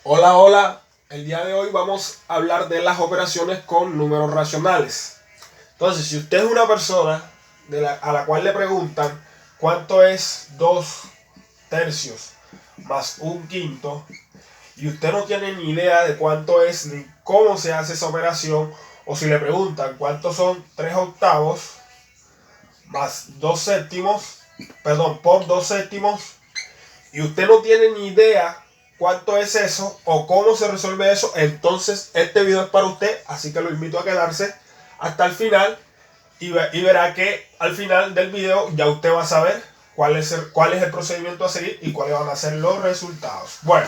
Hola, hola. El día de hoy vamos a hablar de las operaciones con números racionales. Entonces, si usted es una persona a la cual le preguntan cuánto es 2 tercios más un quinto y usted no tiene ni idea de cuánto es ni cómo se hace esa operación, o si le preguntan cuánto son 3 octavos más 2 séptimos, perdón, por 2 séptimos, y usted no tiene ni idea cuánto es eso o cómo se resuelve eso, entonces este video es para usted, así que lo invito a quedarse hasta el final y verá que al final del video ya usted va a saber cuál es el procedimiento a seguir y cuáles van a ser los resultados. Bueno,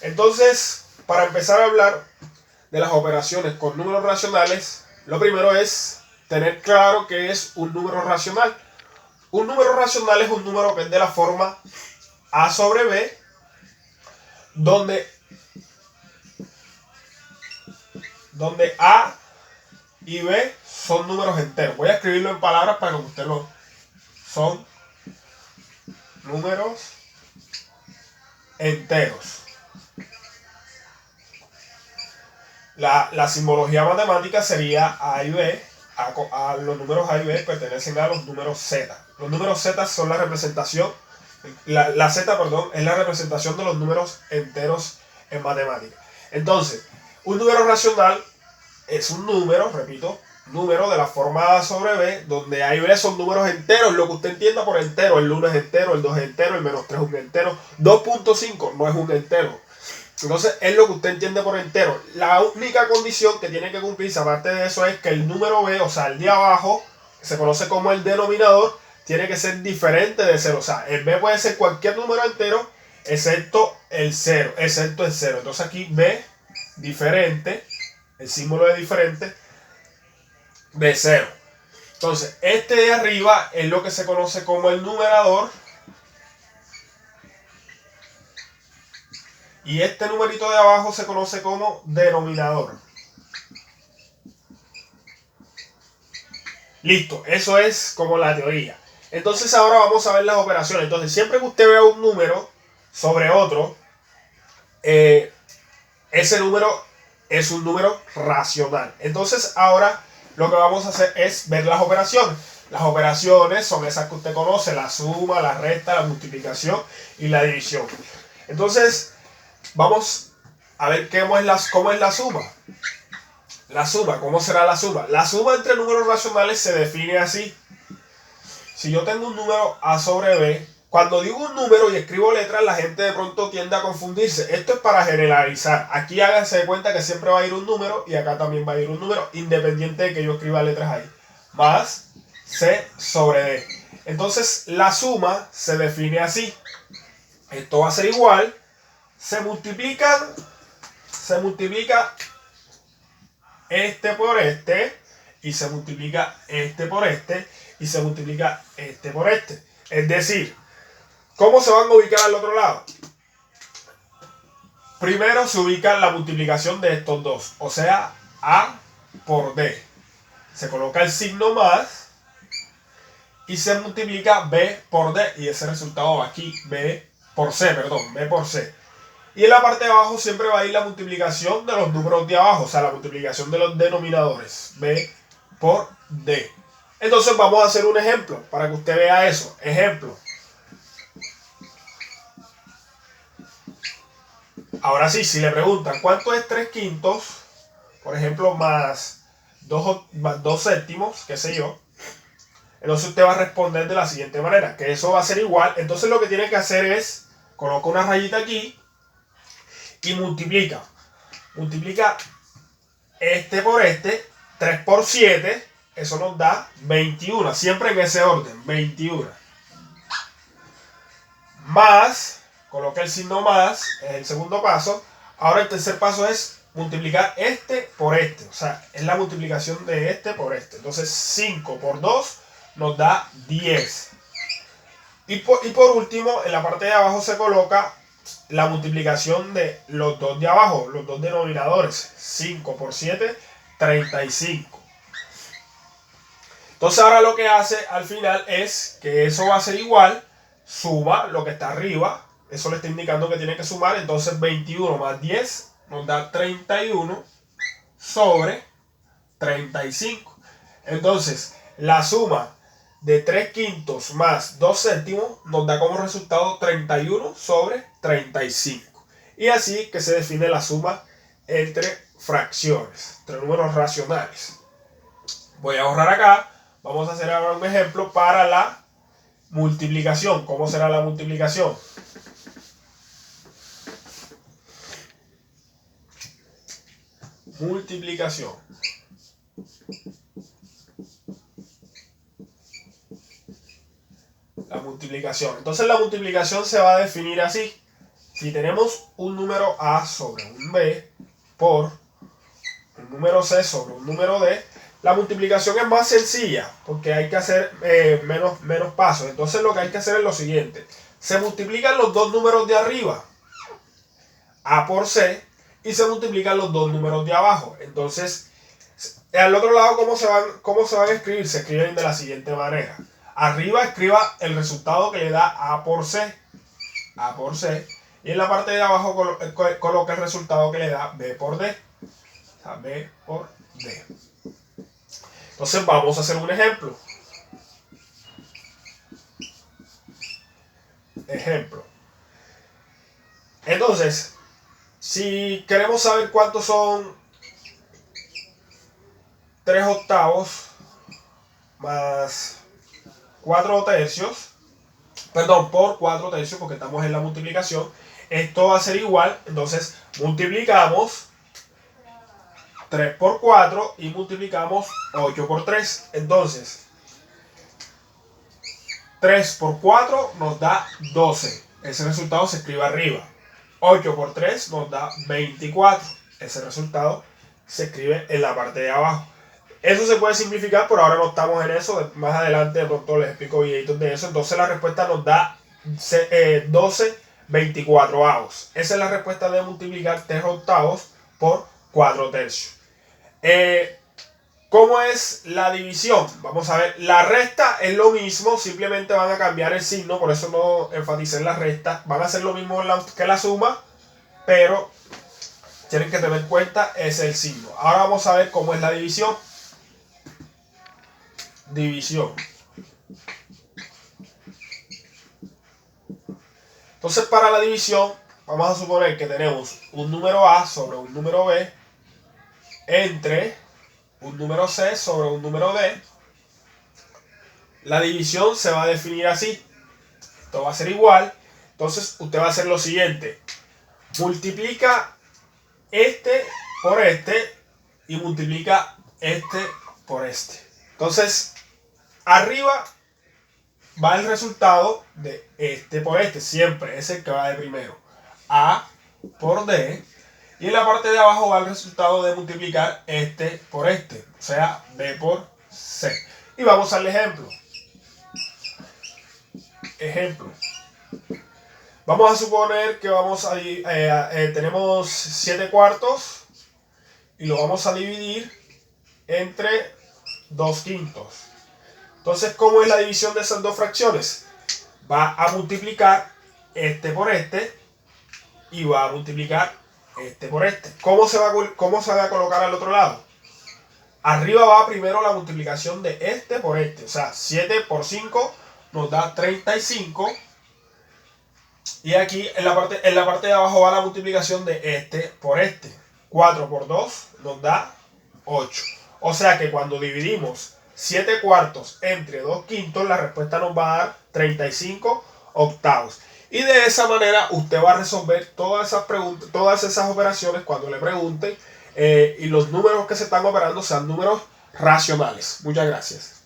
entonces, para empezar a hablar de las operaciones con números racionales, lo primero es tener claro qué es un número racional. Un número racional es un número que es de la forma a sobre b, donde A y B son números enteros. Voy a escribirlo en palabras para que usted lo... Son números enteros. La simbología matemática sería A y B. Los números A y B pertenecen a los números Z. Los números Z son la representación... La Z, perdón, es la representación de los números enteros en matemática. Entonces, un número racional es un número, repito, número de la forma A sobre B, donde A y B son números enteros, lo que usted entienda por entero. El 1 es entero, el 2 es entero, el menos 3 es un entero, 2.5 no es un entero. Entonces es lo que usted entiende por entero. La única condición que tiene que cumplirse aparte de eso es que el número B, o sea, el de abajo, que se conoce como el denominador, tiene que ser diferente de 0. O sea, el B puede ser cualquier número entero excepto el 0, excepto el 0. Entonces aquí B diferente, el símbolo de diferente, de 0. Entonces, este de arriba es lo que se conoce como el numerador. Y este numerito de abajo se conoce como denominador. Listo, eso es como la teoría. Entonces ahora vamos a ver las operaciones. Entonces, siempre que usted vea un número sobre otro, ese número es un número racional. Entonces ahora lo que vamos a hacer es ver las operaciones. Las operaciones son esas que usted conoce: la suma, la resta, la multiplicación y la división. Entonces vamos a ver cómo es la suma. La suma, ¿cómo será la suma? La suma entre números racionales se define así. Si yo tengo un número A sobre B, cuando digo un número y escribo letras, la gente de pronto tiende a confundirse. Esto es para generalizar. Aquí háganse de cuenta que siempre va a ir un número y acá también va a ir un número, independiente de que yo escriba letras ahí. Más C sobre D. Entonces la suma se define así. Esto va a ser igual. Se multiplica este por este, y se multiplica este por este, y se multiplica este por este. Es decir, ¿cómo se van a ubicar al otro lado? Primero se ubica la multiplicación de estos dos, o sea, A por D. Se coloca el signo más y se multiplica B por D, y ese resultado va aquí, B por C. Y en la parte de abajo siempre va a ir la multiplicación de los números de abajo, o sea, la multiplicación de los denominadores, B por D. Entonces vamos a hacer un ejemplo para que usted vea eso. Ejemplo. Ahora sí, si le preguntan cuánto es 3 quintos, por ejemplo, más 2 séptimos, qué sé yo, entonces usted va a responder de la siguiente manera, que eso va a ser igual. Entonces lo que tiene que hacer es, coloca una rayita aquí y multiplica. Multiplica este por este, 3 por 7, eso nos da 21, siempre en ese orden, 21. Más, coloca el signo más, es el segundo paso. Ahora el tercer paso es multiplicar este por este, o sea, es la multiplicación de este por este. Entonces 5 por 2 nos da 10. Y por último, en la parte de abajo se coloca la multiplicación de los dos de abajo, los dos denominadores. 5 por 7, 35. Entonces ahora lo que hace al final es que eso va a ser igual, suma lo que está arriba, eso le está indicando que tiene que sumar. Entonces 21 más 10 nos da 31 sobre 35. Entonces la suma de 3 quintos más 2 séptimos nos da como resultado 31 sobre 35. Y así que se define la suma entre fracciones, entre números racionales. Voy a borrar acá. Vamos a hacer ahora un ejemplo para la multiplicación. ¿Cómo será la multiplicación? Multiplicación. La multiplicación. Entonces la multiplicación se va a definir así. Si tenemos un número A sobre un B por un número C sobre un número D, la multiplicación es más sencilla porque hay que hacer menos pasos. Entonces lo que hay que hacer es lo siguiente. Se multiplican los dos números de arriba, A por C, y se multiplican los dos números de abajo. Entonces, al otro lado, ¿cómo se van a escribir? Se escriben de la siguiente manera. Arriba escriba el resultado que le da A por C. A por C. Y en la parte de abajo coloca el resultado que le da B por D. O sea, B por D. Entonces vamos a hacer un ejemplo. Ejemplo. Entonces, si queremos saber cuántos son 3 octavos más 4 tercios, perdón, por 4 tercios, porque estamos en la multiplicación, esto va a ser igual. Entonces multiplicamos 3 por 4 y multiplicamos 8 por 3. Entonces 3 por 4 nos da 12. Ese resultado se escribe arriba. 8 por 3 nos da 24. Ese resultado se escribe en la parte de abajo. Eso se puede simplificar, por ahora no estamos en eso. Más adelante de pronto les explico videitos de eso. Entonces la respuesta nos da 12 24avos. Esa es la respuesta de multiplicar 3 octavos por 4 tercios. ¿Cómo es la división? Vamos a ver. La resta es lo mismo, simplemente van a cambiar el signo, por eso no enfaticé en la resta. Van a hacer lo mismo que la suma, pero tienen que tener en cuenta es el signo. Ahora vamos a ver cómo es la división. División. Entonces, para la división, vamos a suponer que tenemos un número A sobre un número B entre un número C sobre un número D. La división se va a definir así. Esto va a ser igual. Entonces, usted va a hacer lo siguiente. Multiplica este por este y multiplica este por este. Entonces, arriba va el resultado de este por este. Siempre es el que va de primero. A por D. Y en la parte de abajo va el resultado de multiplicar este por este. O sea, B por C. Y vamos al ejemplo. Ejemplo. Vamos a suponer que tenemos 7 cuartos. Y lo vamos a dividir entre 2 quintos. Entonces, ¿cómo es la división de esas dos fracciones? Va a multiplicar este por este y va a multiplicar este por este. ¿Cómo se va a colocar al otro lado? Arriba va primero la multiplicación de este por este. O sea, 7 por 5 nos da 35. Y aquí en la parte de abajo va la multiplicación de este por este. 4 por 2 nos da 8. O sea que cuando dividimos 7 cuartos entre 2 quintos, la respuesta nos va a dar 35 octavos. Y de esa manera usted va a resolver todas esas preguntas, todas esas operaciones cuando le pregunten y los números que se están operando sean números racionales. Muchas gracias.